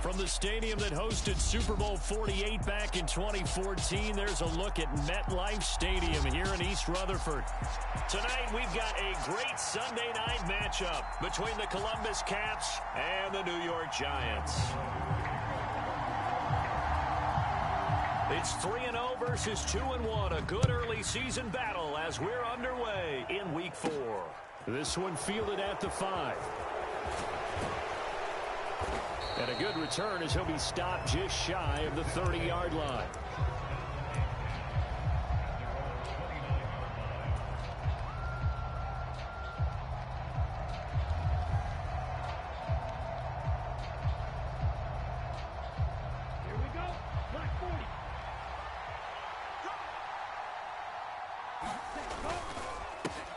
From the stadium that hosted Super Bowl 48 back in 2014, there's a look at MetLife Stadium here in East Rutherford. Tonight, we've got a great Sunday night matchup between the Columbus Caps and the New York Giants. It's 3-0 versus 2-1, a good early season battle as we're underway in Week 4. This one fielded at the 5. And a good return as he'll be stopped just shy of the 30-yard line.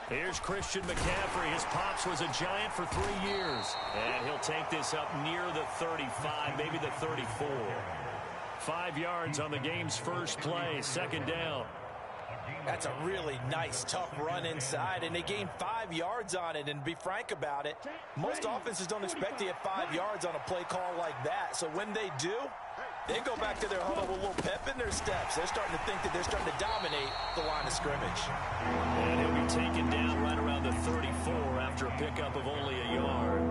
Here's Christian McCaffrey. His pops was a Giant for 3 years. And he'll take this up near the 35, maybe the 34. 5 yards on the game's first play, second down. That's a really nice, tough run inside, and they gained 5 yards on it. And to be frank about it, most offenses don't expect to get 5 yards on a play call like that. So when they do, they go back to their huddle with a little pep in their steps. They're starting to think that they're starting to dominate the line of scrimmage. And he'll be taken down right around the 34 after a pickup of only a yard.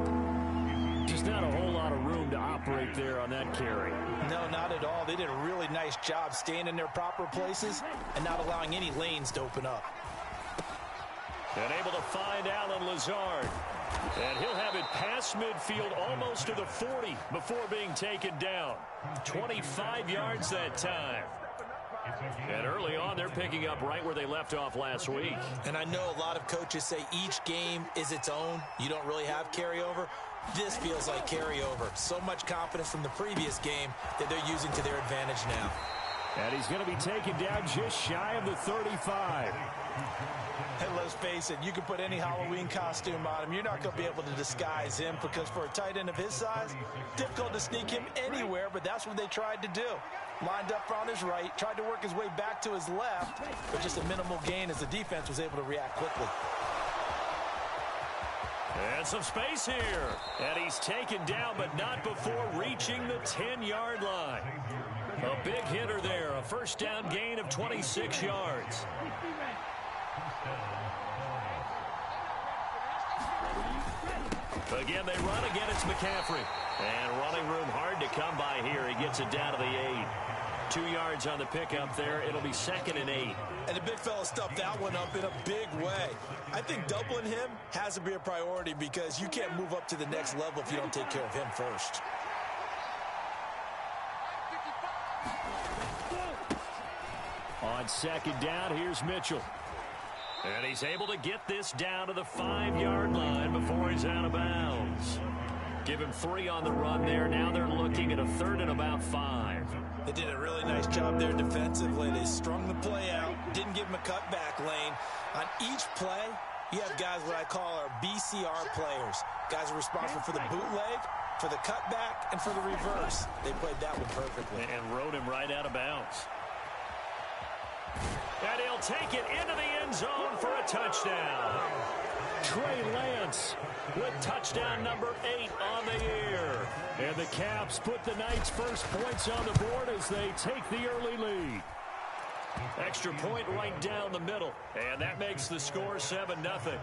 Just not a whole lot of room to operate there on that carry. No, not at all. They did a really nice job staying in their proper places and not allowing any lanes to open up. And able to find Alan Lazard. And he'll have it past midfield almost to the 40 before being taken down. 25 yards that time. And early on, they're picking up right where they left off last week. And I know a lot of coaches say each game is its own. You don't really have carryover. This feels like carryover. So much confidence from the previous game that they're using to their advantage now. And he's going to be taken down just shy of the 35. And let's face it, you can put any Halloween costume on him. You're not going to be able to disguise him because for a tight end of his size, difficult to sneak him anywhere, but that's what they tried to do. Lined up on his right, tried to work his way back to his left, but just a minimal gain as the defense was able to react quickly. And some space here. And he's taken down, but not before reaching the 10-yard line. A big hitter there, a first down gain of 26 yards. Again, they run. Again, it's McCaffrey. And running room hard to come by here. He gets it down to the 8. 2 yards on the pickup there. It'll be 2nd and 8. And the big fella stuffed that one up in a big way. I think doubling him has to be a priority because you can't move up to the next level if you don't take care of him first. On second down, here's Mitchell. And he's able to get this down to the 5-yard line before he's out of bounds. Give him 3 on the run there. Now they're looking at a 3rd and about 5. They did a really nice job there defensively. They strung the play out, didn't give him a cutback lane. On each play, you have guys what I call our BCR players. Guys are responsible for the bootleg, for the cutback, and for the reverse. They played that one perfectly. And rode him right out of bounds. And he'll take it into the end zone for a touchdown. Trey Lance with touchdown number 8 on the year. And the Caps put the Knights' first points on the board as they take the early lead. Extra point right down the middle. And that makes the score 7-0.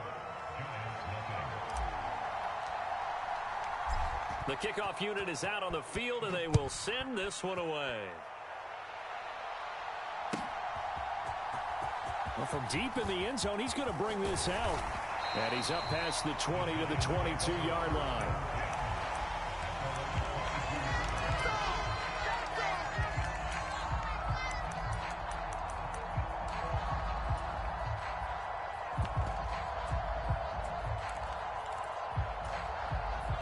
The kickoff unit is out on the field, and they will send this one away. Well, from deep in the end zone, he's going to bring this out. And he's up past the 20 to the 22-yard line.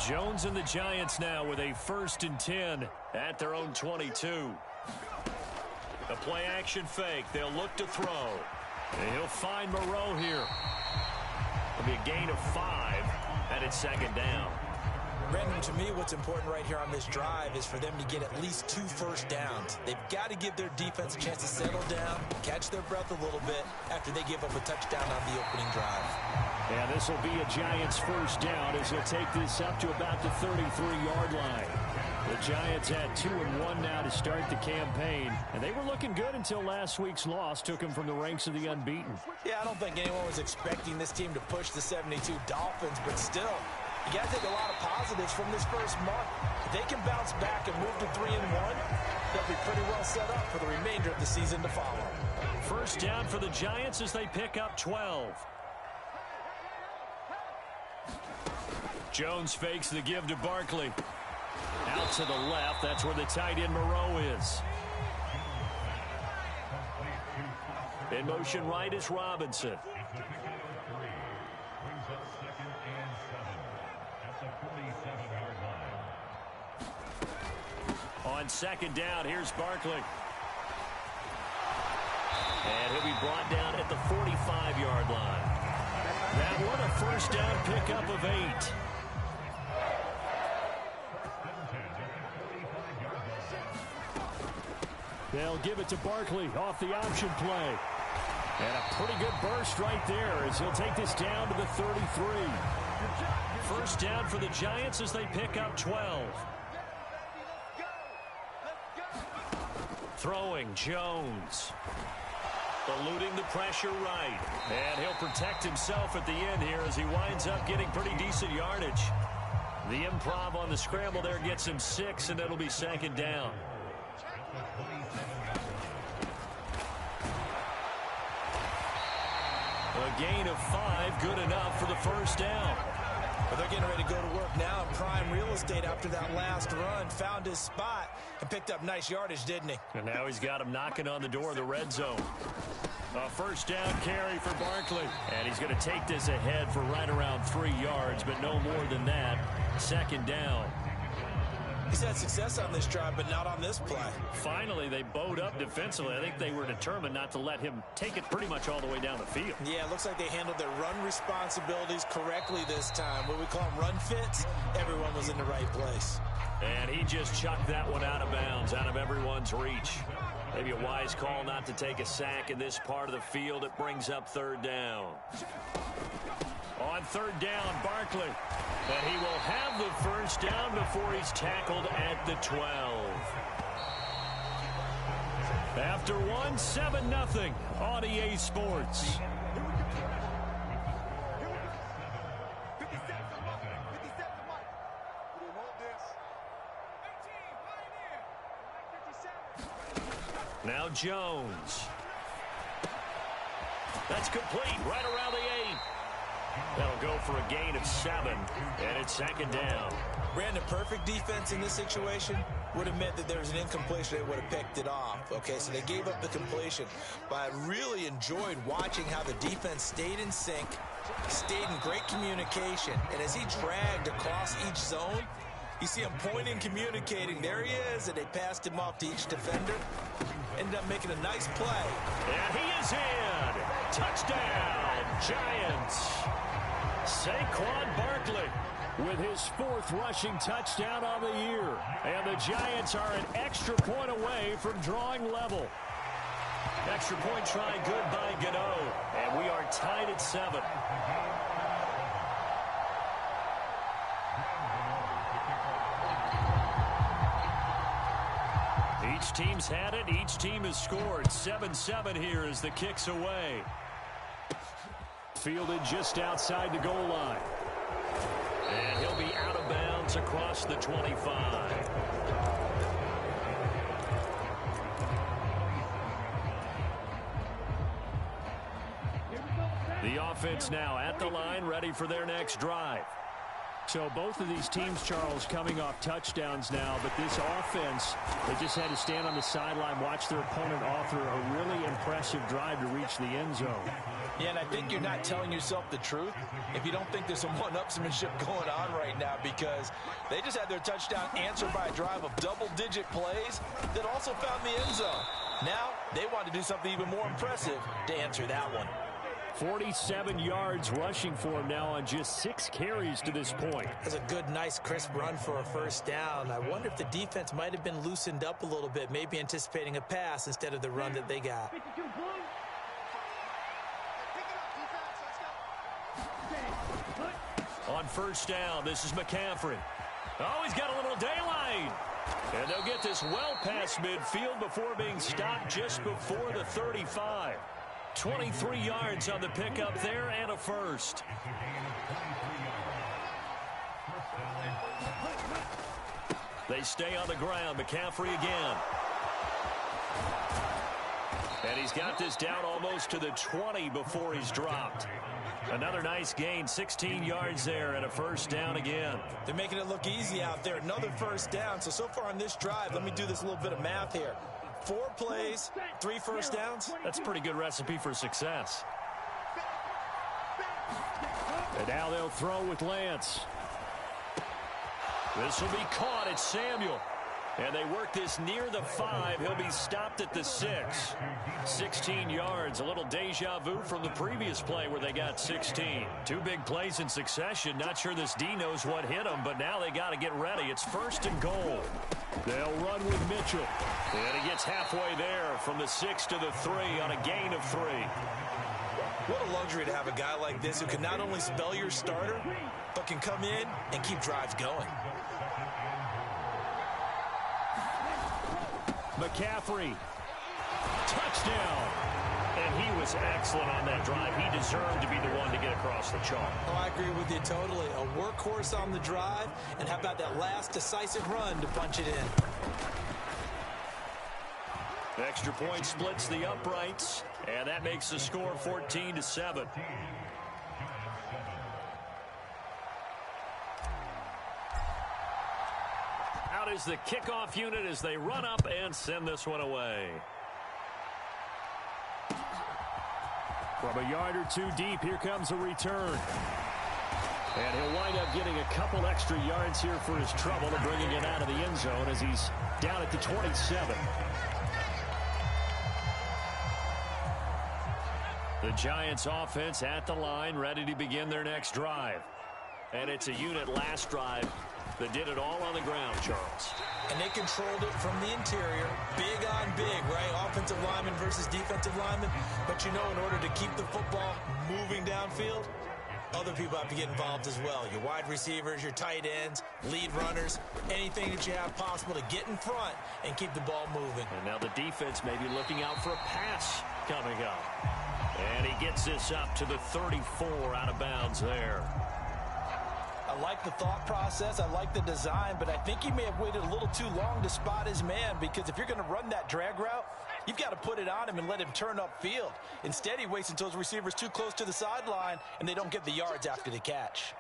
Jones and the Giants now with a 1st and 10 at their own 22. A play-action fake. They'll look to throw. And he'll find Moreau here. It'll be a gain of 5, and it's 2nd down. Brandon, to me, what's important right here on this drive is for them to get at least 2 first downs. They've got to give their defense a chance to settle down, catch their breath a little bit after they give up a touchdown on the opening drive. And this will be a Giants first down as he'll take this up to about the 33-yard line. The Giants had 2-1 now to start the campaign, and they were looking good until last week's loss took them from the ranks of the unbeaten. Yeah, I don't think anyone was expecting this team to push the 72 Dolphins, but still, you got to take a lot of positives from this first month. If they can bounce back and move to 3-1, they'll be pretty well set up for the remainder of the season to follow. First down for the Giants as they pick up 12. Jones fakes the give to Barkley. Out to the left, that's where the tight end Moreau is. In motion right is Robinson. On second down, here's Barkley. And he'll be brought down at the 45-yard line. That one a first down pickup of 8. They'll give it to Barkley off the option play. And a pretty good burst right there as he'll take this down to the 33. First down for the Giants as they pick up 12. Throwing Jones. Eluding the pressure right. And he'll protect himself at the end here as he winds up getting pretty decent yardage. The improv on the scramble there gets him 6, and it'll be second down. A gain of 5, good enough for the first down. But they're getting ready to go to work now in prime real estate after that last run. Found his spot and picked up nice yardage, didn't he? And now he's got him knocking on the door of the red zone. A first down carry for Barkley. And he's going to take this ahead for right around 3 yards, but no more than that. Second down. He's had success on this drive, but not on this play. Finally, they bowed up defensively. I think they were determined not to let him take it pretty much all the way down the field. Yeah, it looks like they handled their run responsibilities correctly this time. What we call them run fits, everyone was in the right place. And he just chucked that one out of bounds, out of everyone's reach. Maybe a wise call not to take a sack in this part of the field. It brings up third down. On third down, Barkley. But he will have the first down before he's tackled at the 12. After one, 7-0 on EA Sports. Now Jones. That's complete right around the 8. That'll go for a gain of 7, and it's second down. Brandon, perfect defense in this situation would have meant that there was an incompletion. They would have picked it off. Okay, so they gave up the completion. But I really enjoyed watching how the defense stayed in sync, stayed in great communication. And as he dragged across each zone, you see him pointing, communicating. There he is, and they passed him off to each defender. Ended up making a nice play. And he is in. Touchdown, Giants. Saquon Barkley with his 4th rushing touchdown on the year. And the Giants are an extra point away from drawing level. Extra point try good by Gano. And we are tied at 7. Each team's had it. Each team has scored. 7-7 here as the kick's away. Fielded just outside the goal line. And he'll be out of bounds across the 25. The offense now at the line, ready for their next drive. So both of these teams, Charles, coming off touchdowns now, but this offense, they just had to stand on the sideline, watch their opponent author a really impressive drive to reach the end zone. Yeah, and I think you're not telling yourself the truth if you don't think there's some one-upsmanship going on right now, because they just had their touchdown answered by a drive of double-digit plays that also found the end zone. Now they want to do something even more impressive to answer that one. 47 yards rushing for him now on just 6 carries to this point. That's a good, nice, crisp run for a first down. I wonder if the defense might have been loosened up a little bit, maybe anticipating a pass instead of the run that they got. On first down, this is McCaffrey. Oh, he's got a little daylight. And they'll get this well past midfield before being stopped just before the 35. 23 yards on the pickup there and a first. They stay on the ground. McCaffrey again. And he's got this down almost to the 20 before he's dropped. Another nice gain, 16 yards there and a first down again. They're making it look easy out there. Another first down. So far on this drive, let me do this little bit of math here. 4 plays, 3 first downs. That's a pretty good recipe for success. And now they'll throw with Lance. This will be caught at Samuel. And they work this near the 5. He'll be stopped at the 6. 16 yards. A little deja vu from the previous play where they got 16. 2 big plays in succession. Not sure this D knows what hit them, but now they got to get ready. It's 1st and goal. They'll run with Mitchell. And he gets halfway there from the 6 to the 3 on a gain of 3. What a luxury to have a guy like this who can not only spell your starter, but can come in and keep drives going. McCaffrey, touchdown. And he was excellent on that drive. He deserved to be the one to get across the chalk. Oh, I agree with you totally. A workhorse on the drive, and how about that last decisive run to punch it in? Extra point splits the uprights, and that makes the score 14-7. Out is the kickoff unit as they run up and send this one away. From a yard or 2 deep, here comes a return. And he'll wind up getting a couple extra yards here for his trouble and bringing it out of the end zone as he's down at the 27. The Giants offense at the line, ready to begin their next drive. And it's a unit last drive that did it all on the ground, Charles. And they controlled it from the interior. Big on big, right? Offensive lineman versus defensive lineman. But you know, in order to keep the football moving downfield, other people have to get involved as well. Your wide receivers, your tight ends, lead runners, anything that you have possible to get in front and keep the ball moving. And now the defense may be looking out for a pass coming up. And he gets this up to the 34 out of bounds there. I like the thought process. I like the design, but I think he may have waited a little too long to spot his man, because if you're going to run that drag route, you've got to put it on him and let him turn upfield. Instead, he waits until his receiver's too close to the sideline, and they don't get the yards after the catch.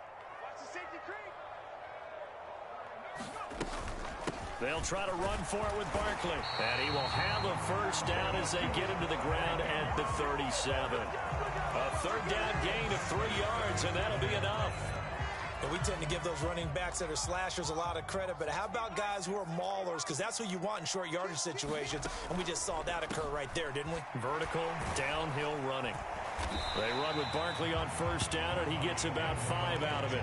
They'll try to run for it with Barkley. And he will have a first down as they get him to the ground at the 37. A third down gain of 3 yards, and that'll be enough. And we tend to give those running backs that are slashers a lot of credit, but how about guys who are maulers? Because that's who you want in short yardage situations, and we just saw that occur right there, didn't we? Vertical, downhill running. They run with Barkley on first down, and he gets about 5 out of it.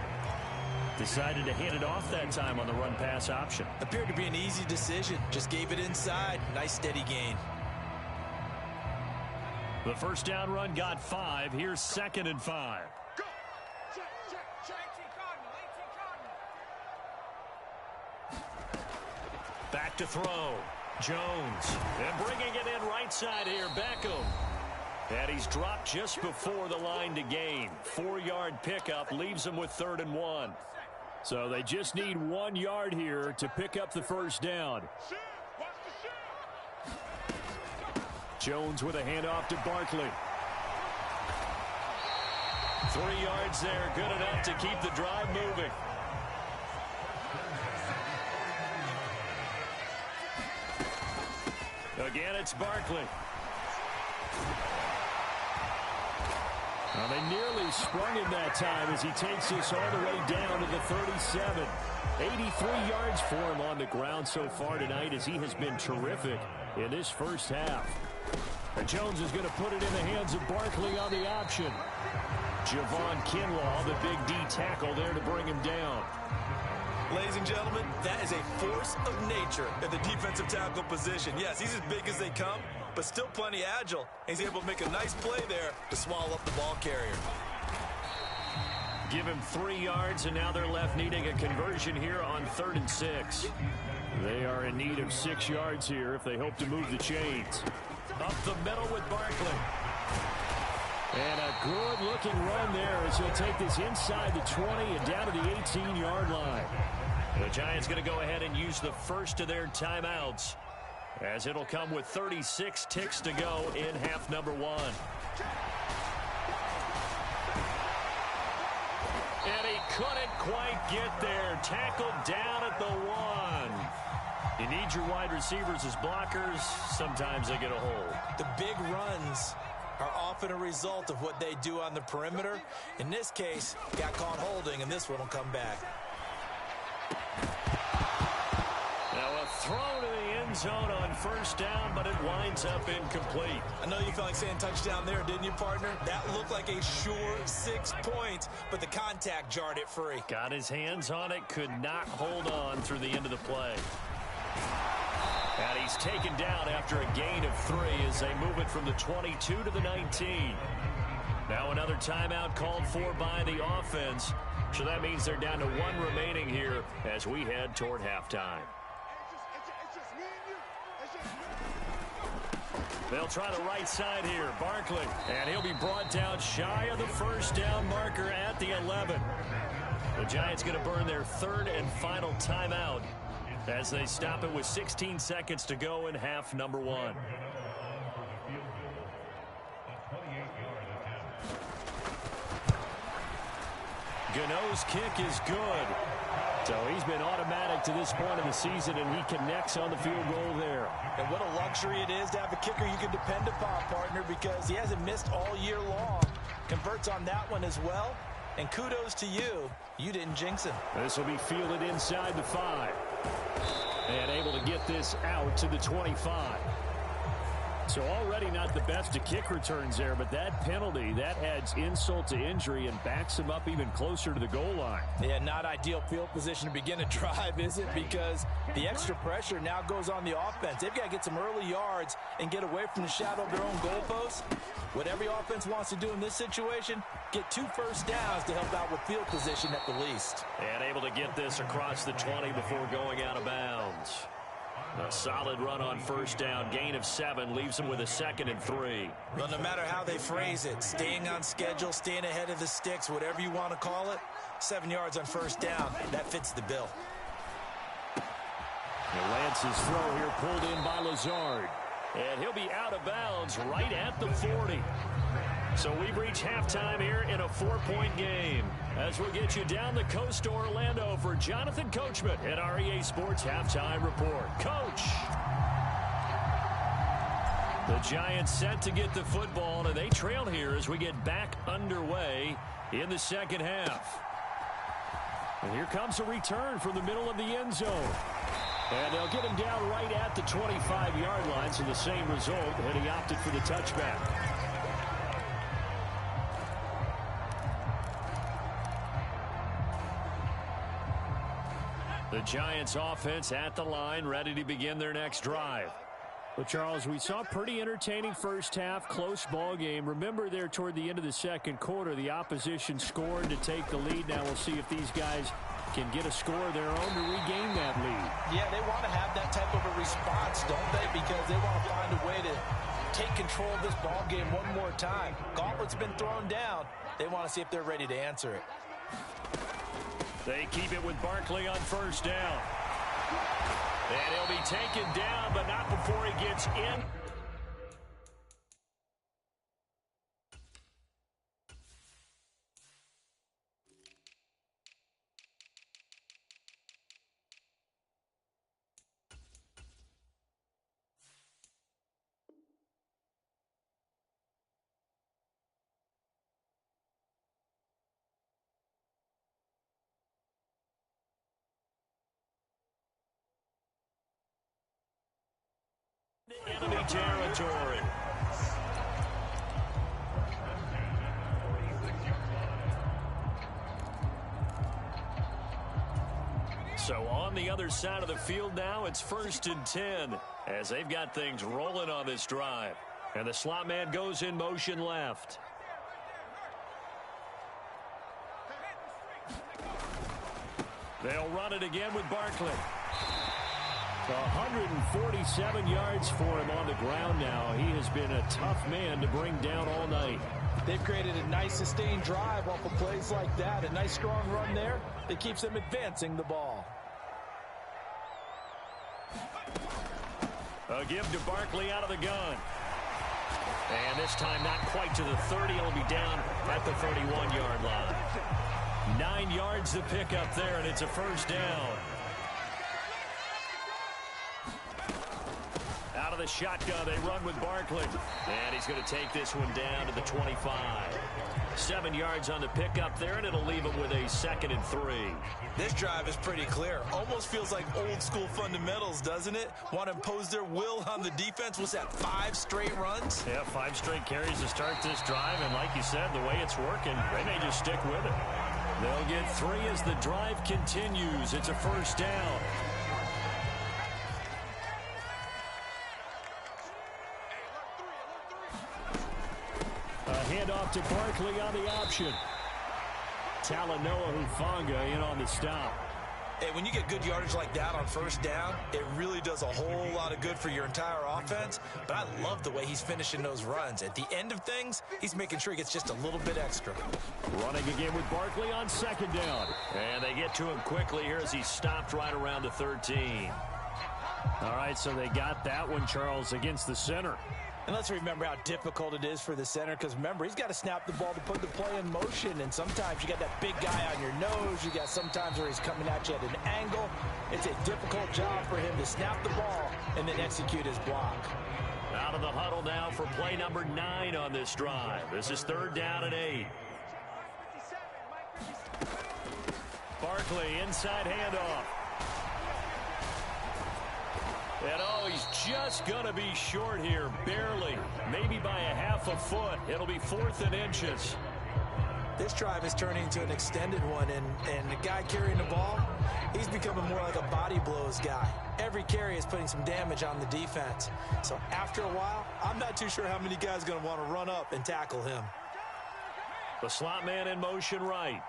Decided to hand it off that time on the run-pass option. Appeared to be an easy decision. Just gave it inside. Nice steady gain. The first down run got 5. Here's 2nd and 5. Back to throw. Jones. And bringing it in right side here, Beckham. And he's dropped just before the line to gain. 4-yard pickup leaves him with 3rd and 1. So they just need 1 yard here to pick up the first down. Jones with a handoff to Barkley. 3 yards there, good enough to keep the drive moving. Again, it's Barkley. Well, they nearly sprung him that time as he takes this all the way down to the 37. 83 yards for him on the ground so far tonight as he has been terrific in this first half. And Jones is going to put it in the hands of Barkley on the option. Javon Kinlaw, the big D tackle there to bring him down. Ladies and gentlemen, that is a force of nature at the defensive tackle position. Yes, he's as big as they come, but still plenty agile. He's able to make a nice play there to swallow up the ball carrier. give him 3 yards, and now they're left needing a conversion here on 3rd and 6. They are in need of 6 yards here if they hope to move the chains. Up the middle with Barkley. And a good-looking run there as he'll take this inside the 20 and down to the 18-yard line. The Giants going to go ahead and use the first of their timeouts, as it'll come with 36 ticks to go in half number 1. And he couldn't quite get there. Tackled down at the 1. You need your wide receivers as blockers. Sometimes they get a hold. The big runs are often a result of what they do on the perimeter. In this case, got caught holding, and this one will come back. Now a throw to the end zone on 1st down, but it winds up incomplete. I know you felt like saying touchdown there, didn't you, partner? That looked like a sure 6 points, but the contact jarred it free. Got his hands on it, could not hold on through the end of the play. And he's taken down after a gain of 3 as they move it from the 22 to the 19. Now another timeout called for by the offense. So that means they're down to 1 remaining here as we head toward halftime. They'll try the right side here. Barkley. And he'll be brought down shy of the 1st down marker at the 11. The Giants going to burn their 3rd and final timeout as they stop it with 16 seconds to go in half number 1. Gano's kick is good. So he's been automatic to this point of the season, and he connects on the field goal there. And what a luxury it is to have a kicker you can depend upon, partner, because he hasn't missed all year long. Converts on that one as well. And kudos to you. You didn't jinx him. This will be fielded inside the 5. And able to get this out to the 25. So already not the best of kick returns there, but that penalty, that adds insult to injury and backs him up even closer to the goal line. Yeah, not ideal field position to begin a drive, is it? Because the extra pressure now goes on the offense. They've got to get some early yards and get away from the shadow of their own goalposts. What every offense wants to do in this situation, get 2 first downs to help out with field position at the least. And able to get this across the 20 before going out of bounds. A solid run on 1st down. Gain of 7 leaves them with a 2nd and 3. Well, no matter how they phrase it, staying on schedule, staying ahead of the sticks, whatever you want to call it, 7 yards on 1st down, that fits the bill. Lance's throw here pulled in by Lazard. And he'll be out of bounds right at the 40. So we've reached halftime here in a 4-point game. As we'll get you down the coast to Orlando for Jonathan Coachman at REA Sports Halftime Report. Coach! The Giants set to get the football, and they trail here as we get back underway in the 2nd half. And here comes a return from the middle of the end zone. And they'll get him down right at the 25-yard line, so the same result, and he opted for the touchback. The Giants offense at the line, ready to begin their next drive. Well, Charles, we saw a pretty entertaining 1st half, close ball game. Remember there toward the end of the 2nd quarter, the opposition scored to take the lead. Now we'll see if these guys can get a score of their own to regain that lead. Yeah, they want to have that type of a response, don't they? Because they want to find a way to take control of this ball game one more time. Gauntlet's been thrown down. They want to see if they're ready to answer it. They keep it with Barkley on 1st down. And he'll be taken down, but not before he gets in. Enemy territory. So on the other side of the field now, it's 1st and 10 as they've got things rolling on this drive. And the slot man goes in motion left. They'll run it again with Barkley. 147 yards for him on the ground now. He has been a tough man to bring down all night. They've created a nice sustained drive off of plays like that. A nice strong run there that keeps them advancing the ball. A give to Barkley out of the gun. And this time not quite to the 30. It'll be down at the 31-yard line. 9 yards to pick up there, and it's a first down. Out of the shotgun, they run with Barkley. And he's going to take this one down to the 25. 7 yards on the pickup there, and it'll leave him with a 2nd and 3. This drive is pretty clear. Almost feels like old school fundamentals, doesn't it? Want to impose their will on the defense. What's that, 5 straight runs? Yeah, 5 straight carries to start this drive, and like you said, the way it's working, they may just stick with it. They'll get 3 as the drive continues. It's a first down. A handoff to Barkley on the option. Talanoa Hufanga in on the stop. Hey, when you get good yardage like that on first down, it really does a whole lot of good for your entire offense. But I love the way he's finishing those runs. At the end of things, he's making sure he gets just a little bit extra. Running again with Barkley on 2nd down. And they get to him quickly here as he stopped right around the 13. All right, so they got that one, Charles, against the center. And let's remember how difficult it is for the center, because remember, he's got to snap the ball to put the play in motion, and sometimes you got that big guy on your nose. You got sometimes where he's coming at you at an angle. It's a difficult job for him to snap the ball and then execute his block. Out of the huddle now for play number 9 on this drive. This is 3rd down and 8. Barkley, inside handoff. And oh, he's just going to be short here, barely. Maybe by a half a foot. It'll be 4th and inches. This drive is turning into an extended one, and the guy carrying the ball, he's becoming more like a body blows guy. Every carry is putting some damage on the defense. So after a while, I'm not too sure how many guys are going to want to run up and tackle him. The slot man in motion right.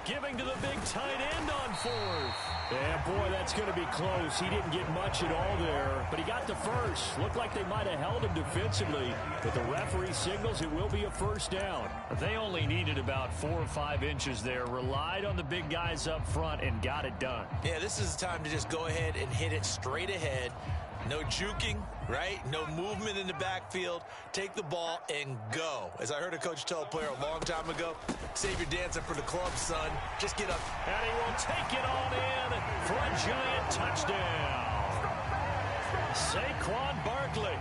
Giving to the big tight end on 4th. Yeah, boy, that's going to be close. He didn't get much at all there, but he got the first. Looked like they might have held him defensively, but the referee signals it will be a first down. They only needed about 4 or 5 inches there, relied on the big guys up front, and got it done. Yeah, this is the time to just go ahead and hit it straight ahead. No juking, right? No movement in the backfield. Take the ball and go. As I heard a coach tell a player a long time ago, save your dancing for the club, son. Just get up. And he will take it on in for a giant touchdown. Saquon Barkley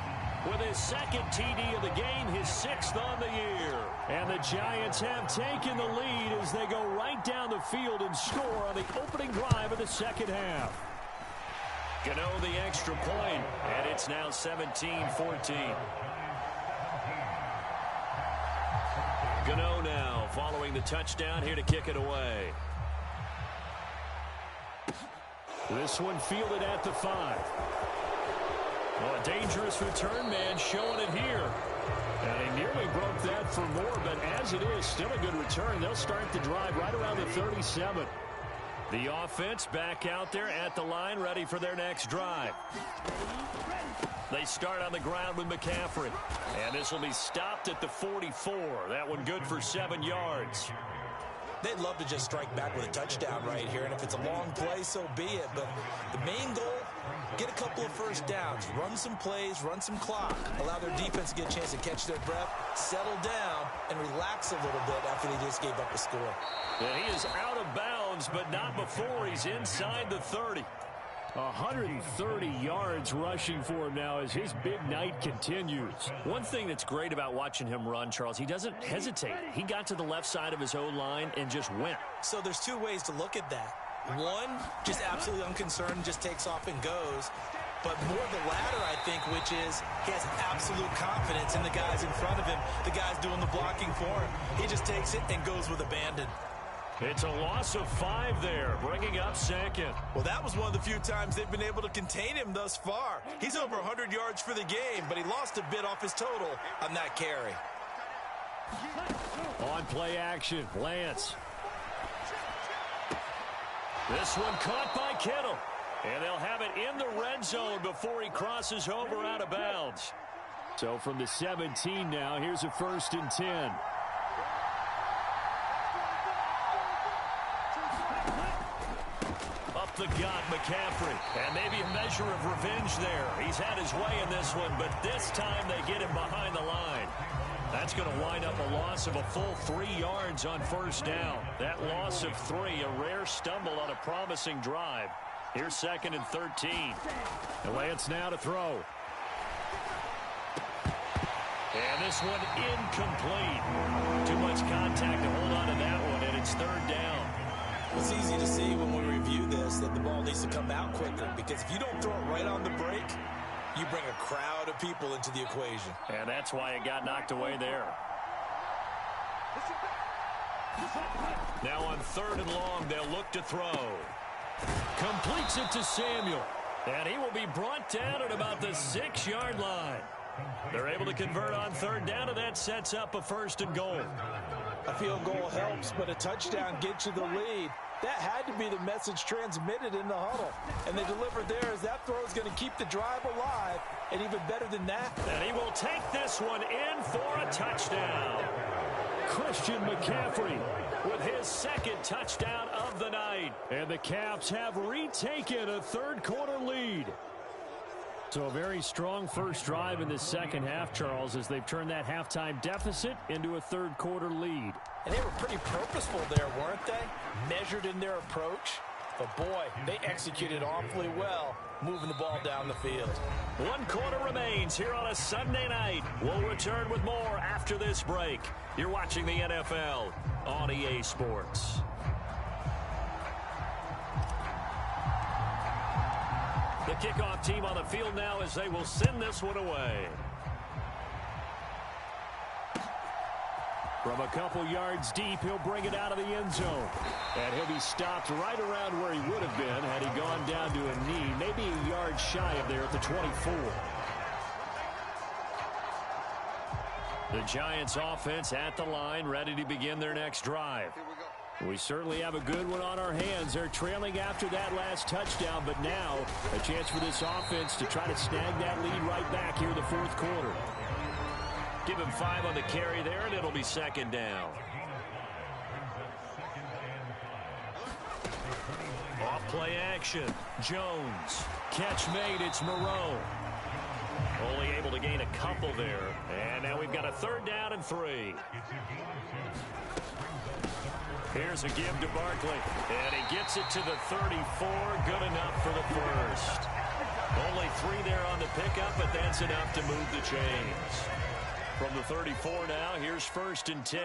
with his 2nd TD of the game, his 6th on the year. And the Giants have taken the lead as they go right down the field and score on the opening drive of the 2nd half. Gano the extra point, and it's now 17-14. Gano now following the touchdown here to kick it away. This one fielded at the 5. Well, a dangerous return man showing it here. And he nearly broke that for more, but as it is, still a good return. They'll start the drive right around the 37. The offense back out there at the line, ready for their next drive. They start on the ground with McCaffrey. And this will be stopped at the 44. That one good for 7 yards. They'd love to just strike back with a touchdown right here, and if it's a long play, so be it. But the main goal, get a couple of first downs, run some plays, run some clock, allow their defense to get a chance to catch their breath, settle down, and relax a little bit after they just gave up a score. And he is out of bounds, but not before he's inside the 30. 130 yards rushing for him now as his big night continues. One thing that's great about watching him run, Charles, he doesn't hesitate. He got to the left side of his O-line and just went. So there's 2 ways to look at that. One, just absolutely unconcerned, just takes off and goes. But more the latter, I think, which is he has absolute confidence in the guys in front of him, the guys doing the blocking for him. He just takes it and goes with abandon. It's a loss of 5 there, bringing up 2nd. Well, that was one of the few times they've been able to contain him thus far. He's over 100 yards for the game, but he lost a bit off his total on that carry. On play action, Lance. This one caught by Kittle. And they'll have it in the red zone before he crosses over out of bounds. So from the 17 now, here's a 1st and 10. Up the gut, McCaffrey. And maybe a measure of revenge there. He's had his way in this one, but this time they get him behind the line. That's going to wind up a loss of a full 3 yards on 1st down. That loss of 3, a rare stumble on a promising drive. Here's 2nd and 13. And Lance now to throw. And this one incomplete. Too much contact to hold on to that one, and it's 3rd down. It's easy to see when we review this that the ball needs to come out quicker, because if you don't throw it right on the break, you bring a crowd of people into the equation. And that's why it got knocked away there. Now on 3rd and long, they'll look to throw. Completes it to Samuel. And he will be brought down at about the 6-yard line. They're able to convert on 3rd down, and that sets up a 1st and goal. A field goal helps, but a touchdown gets you the lead. That had to be the message transmitted in the huddle. And they delivered there as that throw is going to keep the drive alive. And even better than that. And he will take this one in for a touchdown. Christian McCaffrey with his 2nd touchdown of the night. And the Caps have retaken a 3rd quarter lead. So a very strong first drive in the second half, Charles, as they've turned that halftime deficit into a 3rd quarter lead. And they were pretty purposeful there, weren't they? Measured in their approach. But boy, they executed awfully well, moving the ball down the field. 1 quarter remains here on a Sunday night. We'll return with more after this break. You're watching the NFL on EA Sports. The kickoff team on the field now as they will send this one away. From a couple yards deep, he'll bring it out of the end zone. And he'll be stopped right around where he would have been had he gone down to a knee, maybe a yard shy of there at the 24. The Giants offense at the line, ready to begin their next drive. We certainly have a good one on our hands. They're trailing after that last touchdown, but now a chance for this offense to try to snag that lead right back here in the 4th quarter. Give him 5 on the carry there, and it'll be 2nd down. Off play action. Jones. Catch made. It's Moreau. Only able to gain a couple there. And now we've got a 3rd down and 3. Here's a give to Barkley. And he gets it to the 34. Good enough for the 1st. Only 3 there on the pickup, but that's enough to move the chains. From the 34 now, here's 1st and 10.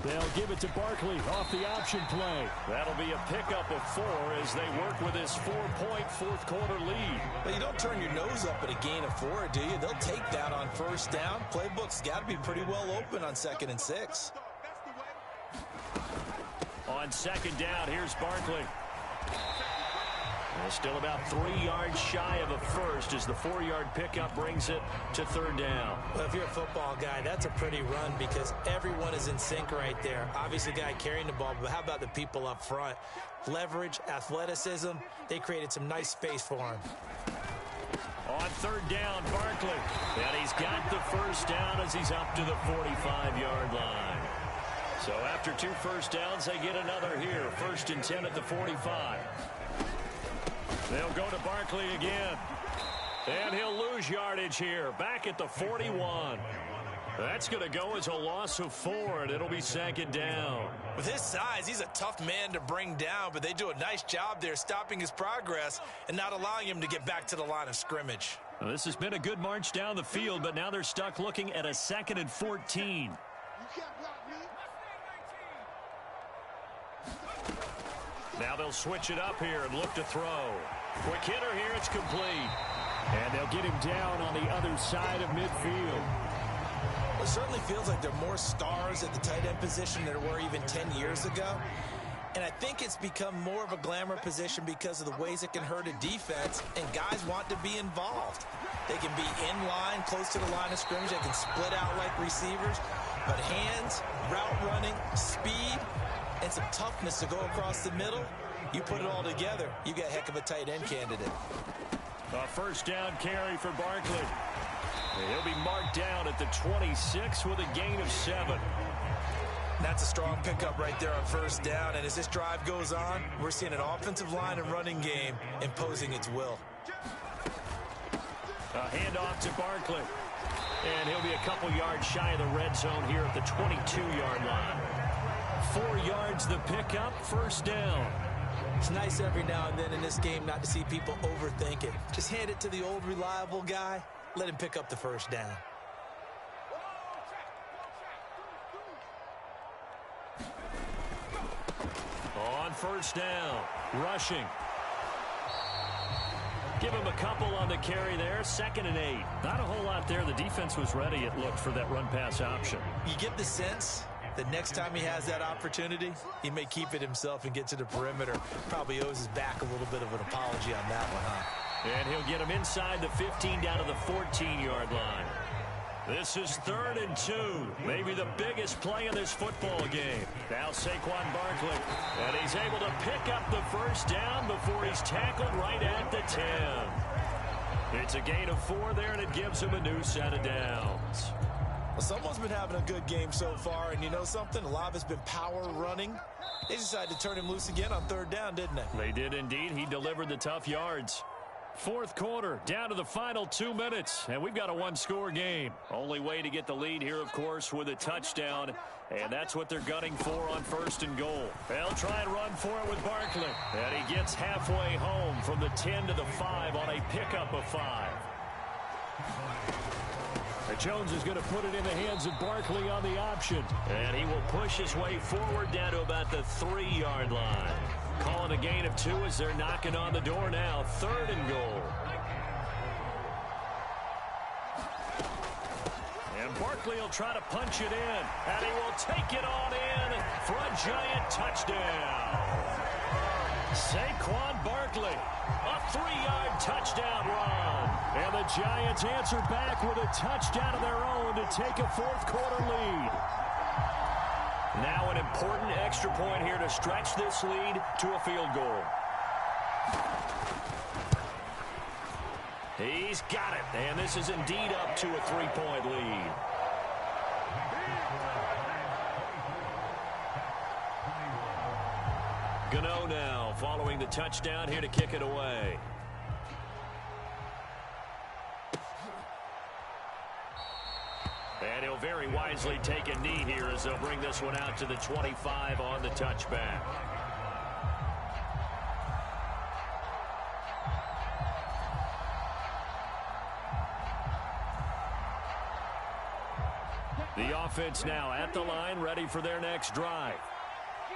They'll give it to Barkley off the option play. That'll be a pickup of 4 as they work with this 4-point 4th quarter lead. But you don't turn your nose up at a gain of 4, do you? They'll take that on 1st down. Playbook's got to be pretty well open on 2nd and 6. On 2nd down, here's Barkley. Well, still about 3 yards shy of a 1st as the 4-yard pickup brings it to 3rd down. Well, if you're a football guy, that's a pretty run because everyone is in sync right there. Obviously, the guy carrying the ball, but how about the people up front? Leverage, athleticism, they created some nice space for him. On 3rd down, Barkley. And he's got the 1st down as he's up to the 45-yard line. So after 2 first downs, they get another here. 1st and 10 at the 45. They'll go to Barkley again. And he'll lose yardage here. Back at the 41. That's going to go as a loss of 4, and it'll be 2nd down. With his size, he's a tough man to bring down, but they do a nice job there stopping his progress and not allowing him to get back to the line of scrimmage. Well, this has been a good march down the field, but now they're stuck looking at a 2nd and 14. Now they'll switch it up here and look to throw. Quick hitter here, it's complete. And they'll get him down on the other side of midfield. It certainly feels like there are more stars at the tight end position than there were even 10 years ago. And I think it's become more of a glamour position because of the ways it can hurt a defense, and guys want to be involved. They can be in line, close to the line of scrimmage. They can split out like receivers. But hands, route running, speed, and some toughness to go across the middle, you put it all together, you got a heck of a tight end candidate. A first down carry for Barkley. He'll be marked down at the 26 with a gain of 7. That's a strong pickup right there on first down. And as this drive goes on, we're seeing an offensive line and running game imposing its will. A handoff to Barkley. And he'll be a couple yards shy of the red zone here at the 22-yard line. 4 yards the pickup, first down. It's nice every now and then in this game not to see people overthink it. Just hand it to the old reliable guy. Let him pick up the first down. On first down, rushing. Give him a couple on the carry there, 2nd and 8. Not a whole lot there. The defense was ready, it looked, for that run-pass option. You get the sense that next time he has that opportunity, he may keep it himself and get to the perimeter. Probably owes his back a little bit of an apology on that one, huh? And he'll get him inside the 15 down to the 14-yard line. This is 3rd and 2. Maybe the biggest play in this football game. Now Saquon Barkley. And he's able to pick up the first down before he's tackled right at the 10. It's a gain of 4 there, and it gives him a new set of downs. Well, someone's been having a good game so far, and you know something? A lot of it's been power running. They decided to turn him loose again on 3rd down, didn't they? They did indeed. He delivered the tough yards. 4th quarter, down to the final 2 minutes, and we've got a one-score game. Only way to get the lead here, of course, with a touchdown, and that's what they're gunning for on 1st and goal. They'll try and run for it with Barkley, and he gets halfway home from the 10 to the 5 on a pickup of 5. Jones is going to put it in the hands of Barkley on the option, and he will push his way forward down to about the 3-yard line. Calling a gain of 2 as they're knocking on the door now. 3rd and goal. And Barkley will try to punch it in. And he will take it on in for a giant touchdown. Saquon Barkley. A 3-yard touchdown run. And the Giants answer back with a touchdown of their own to take a 4th quarter lead. Now an important extra point here to stretch this lead to a field goal. He's got it, and this is indeed up to a 3-point lead. Gano now following the touchdown here to kick it away. And he'll very wisely take a knee here as they'll bring this one out to the 25 on the touchback. The offense now at the line, ready for their next drive.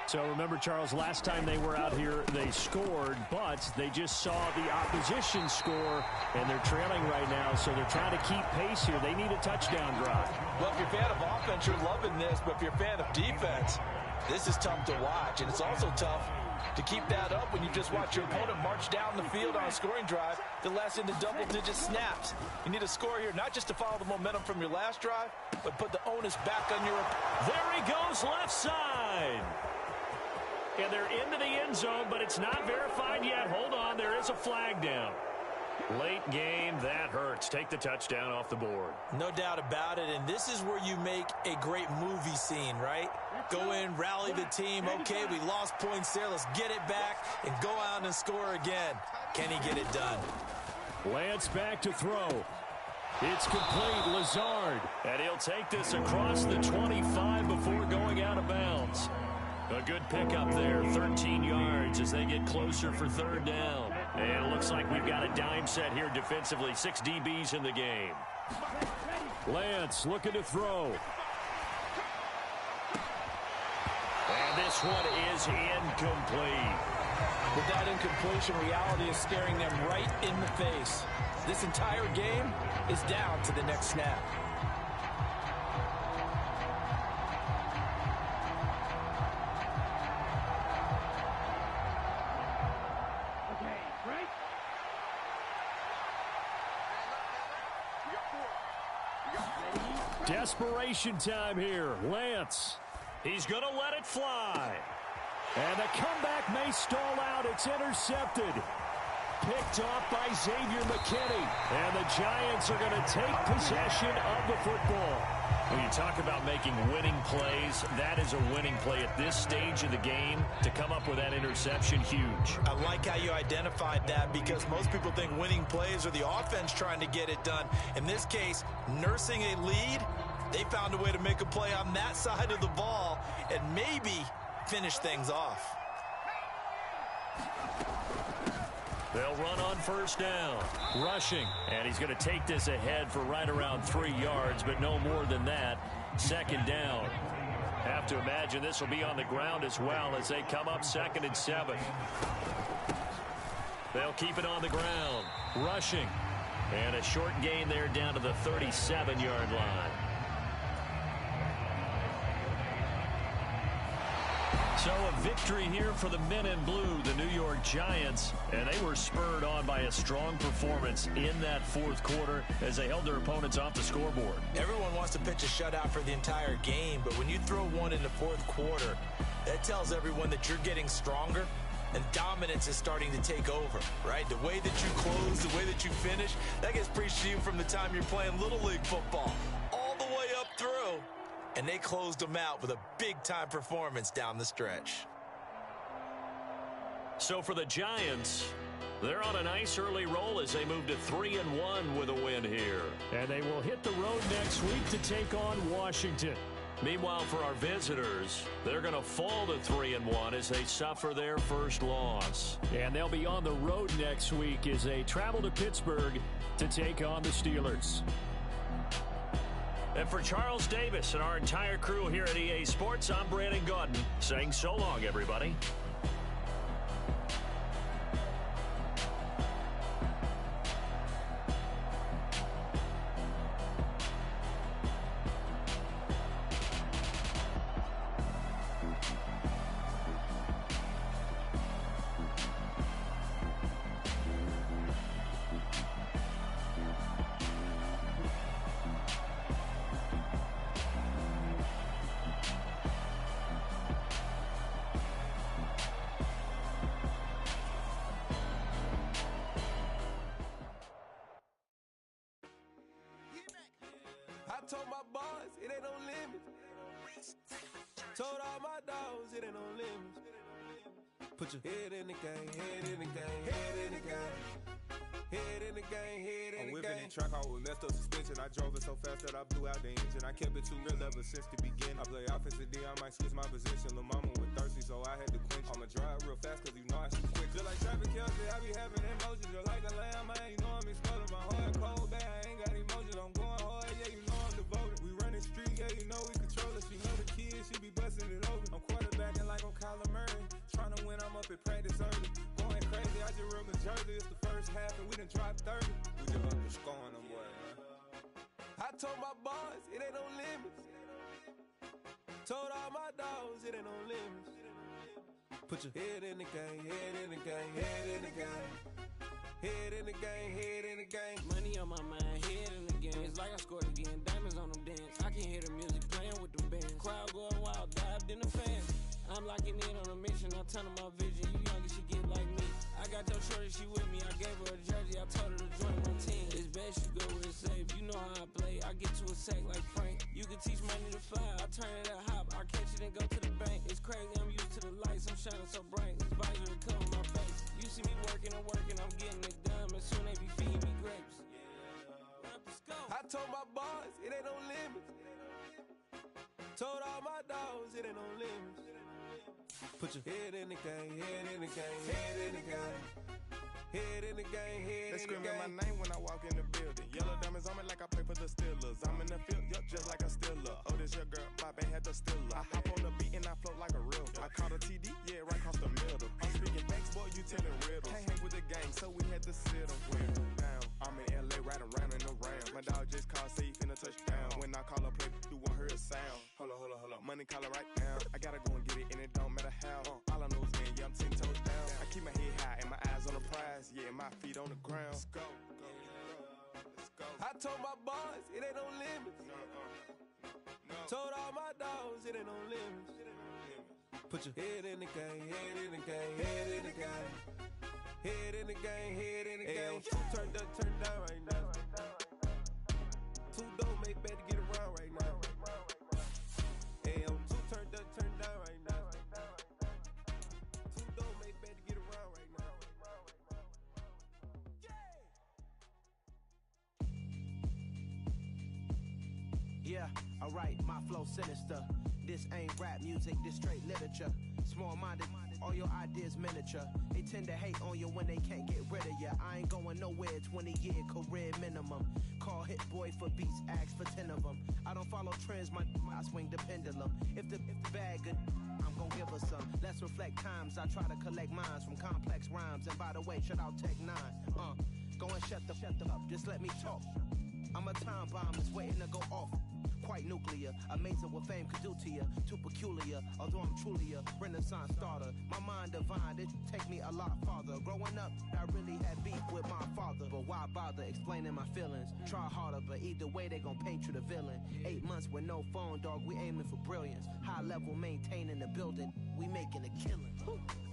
So remember, Charles, last time they were out here, they scored, but they just saw the opposition score, and they're trailing right now, so they're trying to keep pace here. They need a touchdown drive. Well, if you're a fan of offense, you're loving this, but if you're a fan of defense, this is tough to watch, and it's also tough to keep that up when you just watch your opponent march down the field on a scoring drive that lasts into double-digit snaps. You need a score here, not just to follow the momentum from your last drive, but put the onus back on your opponent. There he goes, left side. And they're into the end zone, but it's not verified yet. Hold on, there is a flag down. Late game, that hurts. Take the touchdown off the board. No doubt about it, and this is where you make a great movie scene, right? Go in, rally the team. Okay, we lost points there. Let's get it back and go out and score again. Can he get it done? Lance back to throw. It's complete, Lazard. And he'll take this across the 25 before going out of bounds. A good pickup there, 13 yards as they get closer for 3rd down. And it looks like we've got a dime set here defensively. 6 DBs in the game. Lance looking to throw. And this one is incomplete. With that incompletion, reality is staring them right in the face. This entire game is down to the next snap. Desperation time here. Lance. He's going to let it fly. And the comeback may stall out. It's intercepted. Picked off by Xavier McKinney. And the Giants are going to take possession of the football. When you talk about making winning plays, that is a winning play at this stage of the game. To come up with that interception, huge. I like how you identified that, because most people think winning plays are the offense trying to get it done. In this case, nursing a lead, they found a way to make a play on that side of the ball and maybe finish things off. They'll run on first down. Rushing. And he's going to take this ahead for right around 3 yards, but no more than that. Second down. Have to imagine this will be on the ground as well as they come up 2nd and 7. They'll keep it on the ground. Rushing. And a short gain there down to the 37-yard line. So a victory here for the men in blue, the New York Giants, and they were spurred on by a strong performance in that 4th quarter as they held their opponents off the scoreboard. Everyone wants to pitch a shutout for the entire game, but when you throw one in the 4th quarter, that tells everyone that you're getting stronger and dominance is starting to take over, right? The way that you close, the way that you finish, that gets preached to you from the time you're playing Little League football all the way up through. And they closed them out with a big-time performance down the stretch. So for the Giants, they're on a nice early roll as they move to 3-1 with a win here. And they will hit the road next week to take on Washington. Meanwhile, for our visitors, they're going to fall to 3-1 as they suffer their first loss. And they'll be on the road next week as they travel to Pittsburgh to take on the Steelers. And for Charles Davis and our entire crew here at EA Sports, I'm Brandon Gaudin saying so long, everybody. I told my boys, it ain't no limit. Told all my dogs, it ain't no limit. Put your head in the game, head in the game, head in the game. Head in the game, head in the game. I'm whipping the track out with messed up suspension. I drove it so fast that I blew out the engine. I kept it too real ever since the beginning. I play offensive D, I might switch my position. Lil' mama was thirsty, so I had to quench. I'ma drive real fast, cause you know I shoot quick. Just like traffic Kelsey, I be having emotions. Just like a lamb, man, you know I'm exploding. My heart cold, bad, I ain't got emotions. I'm going hard, yeah, you know I'm devoted. We running street, yeah, you know we control it. She know the kids, she be busting it over. I'm quarterbacking like I'm Kyler Murray. Trying to win, I'm up at practice early. Going crazy, I just rubbed the jersey. It's the first half and we done dropped 30. We just underscoring them, boy, man. I told my boys, it ain't no limits. Told all my dogs, it ain't no limits. Put your head in the game, head in the game, head in the game. Head in the game, head in the game. Money on my mind, head in the game. It's like I scored again, diamonds on them dance. I can hear the music playing with them bands. Crowd going wild, dived in the fans. I'm locking in on a mission, I'm turning my vision. You young, she get like me. I got your shorty, she with me. I gave her a jersey, I told her to join my team. It's best you go where it's safe. You know how I play, I get to a sack like Frank. You can teach money to fly, I turn it at hop. I catch it and go to the bank. It's crazy, I'm used to the lights, I'm shining so bright. This visor will cover my face. You see me working and working, I'm getting it done. And soon they be feeding me grapes. I told my boys, it ain't no limits. Told all my dogs, it ain't no limits. Put your head in the game, head in the game, head in the game. Head in the game, head in the game. They screaming my name when I walk in the building. Yellow diamonds on me like I play for the Steelers. I'm in the field, yup, just like a Steeler. Oh, this your girl, my band had the Steeler. I hop on the beat and I float like a real. I caught a TD, yeah, right across the middle. I'm speaking thanks, boy, you telling riddles. Can't hang with the gang, so we had to sit them down. I'm in LA, riding around in the Rams. My dog just called, say he finna touch down. When I call a play, you won't hear a sound. Hold up, money caller right now. I gotta go and get it, and it don't matter how. All I know is man, yeah, I'm 10 toes down. I keep my head high and my eyes on the prize. Yeah, my feet on the ground. Let's go. I told my boys, it ain't no limits. Told all my dogs, it ain't no limits. Put your head in the game, head in the game, head in the game. Head in the game, head in the game. Turn down right now. Two doors make better get around right now. Hey, I'm two turned down right now. Two doors make better get around right now. Yeah, alright, my flow sinister. This ain't rap music, this straight literature. Small-minded, all your ideas miniature. They tend to hate on you when they can't get rid of you. I ain't going nowhere, 20-year career minimum. Call Hit Boy for beats, ask for 10 of them. I don't follow trends, I swing the pendulum. If the bag good, I'm gon' give her some. Let's reflect times, I try to collect minds from complex rhymes. And by the way, shout out Tech 9. Go and shut the up, just let me talk. I'm a time bomb that's waiting to go off. Quite nuclear, amazing what fame could do to you. Too peculiar, although I'm truly a renaissance starter. My mind divine, it take me a lot farther. Growing up, I really had beef with my father. But why bother explaining my feelings? Try harder, but either way they gon' paint you the villain. 8 months with no phone, dog, we aiming for brilliance. High level maintaining the building, we making a killing.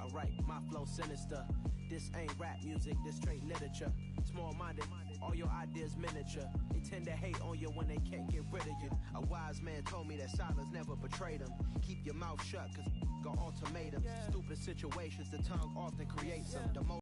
Alright, my flow sinister. This ain't rap music, this straight literature. Small-minded, all your ideas miniature. They tend to hate on you when they can't get rid of you. A wise man told me that silence never betrayed him. Keep your mouth shut, cause got ultimatums. Stupid situations, the tongue often creates them. The most